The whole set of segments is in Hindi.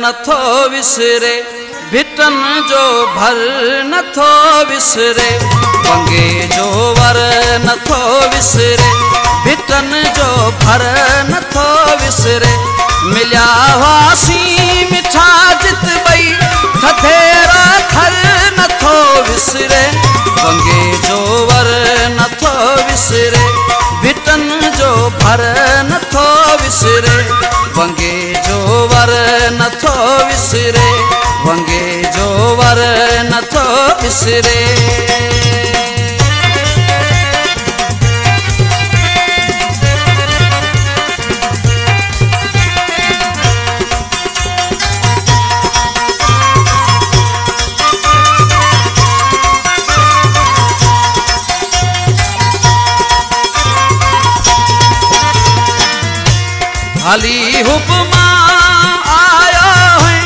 नथो विसरे, भिटन जो भर नथो विसरे, वंगे जो वर नथो विसरे, भिटन जो भर नथो विसरे। मिलिया वासी मिठा जित बई, थधेरा थर नथो विसरे, वंगे जो वर नथो विसरे, भिटन जो भर नथो विसरे, वंगे जो वर नथो विसरे, वंगे जो वर नथो विसरे। हाली हुक्मा आयो है,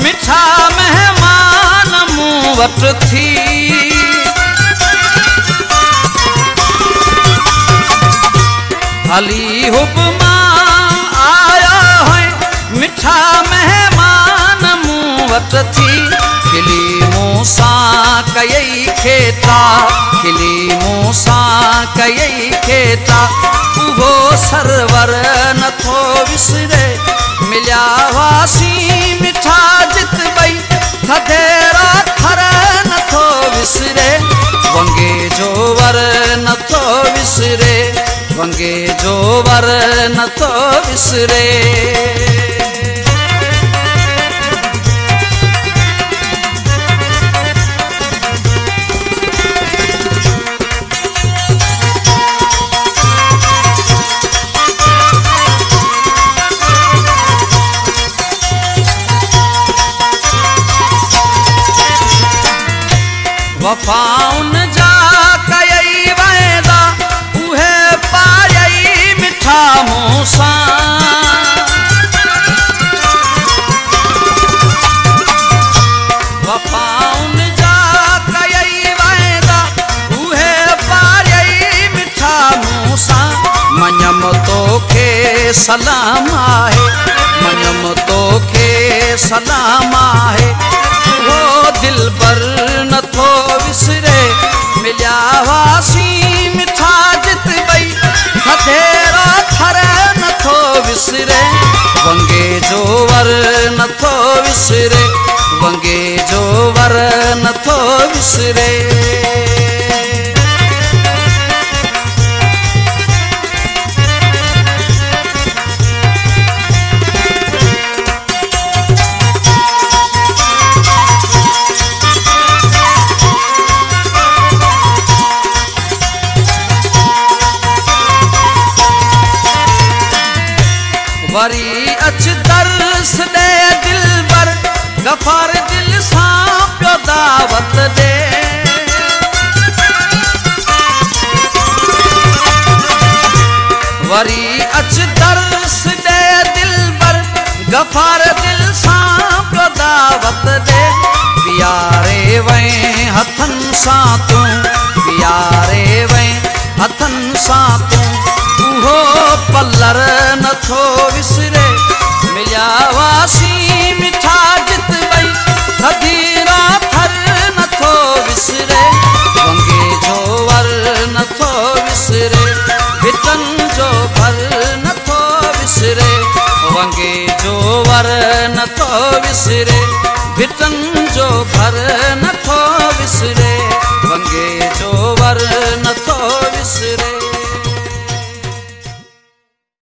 मिठा मेहमान मुँह वट थी। हाली हुक्मा आयो है, मिठा मेहमान मुँह वट थी। खिली मूसा कयई खेता, खिली मूसा कयई खेता, उहो सरवर नथो विसरे। मिलिया वासी मिठा जित बई, थधेरा थर नथो विसरे, वंगे जो वर नथो विसरे, वंगे जो वर नथो विसरे। वफाउन जा कयई वायदा, उहे पायई मिठा मूसा। वफाउन जा कयई वायदा, उहे पायई मिठा मूसा। मञम तोखे सलाम आहे, मञम तोखे सलाम आहे, वो दिलबर नथो विसरे। मिलिया वासी मिठा जित बई, थधेरा थर नथो विसरे, वंगे जो वर नथो विसरे, वंगे जो वर नथो विसरे। वरी अच दर्स दे दिलबर, गफार दिल सां पियो दावत दे। वरी अच दर्स दे दिलबर, गफार दिल सां पियो दावत दे। प्यारे वहीं हथन सां तूं, प्यारे वहीं हथन सां तूं, उहो पलर नथो विसरे। मिलिया वासी मिठा जित बई, थधेरा थर नथो विसरे, वंगे जो वर नथो विसरे, भिटन जो भर नथो विसरे, वंगे जो वर नथो विसरे, भिटन जो भर नथो विसरे, वंगे जो वर नथो विसरे।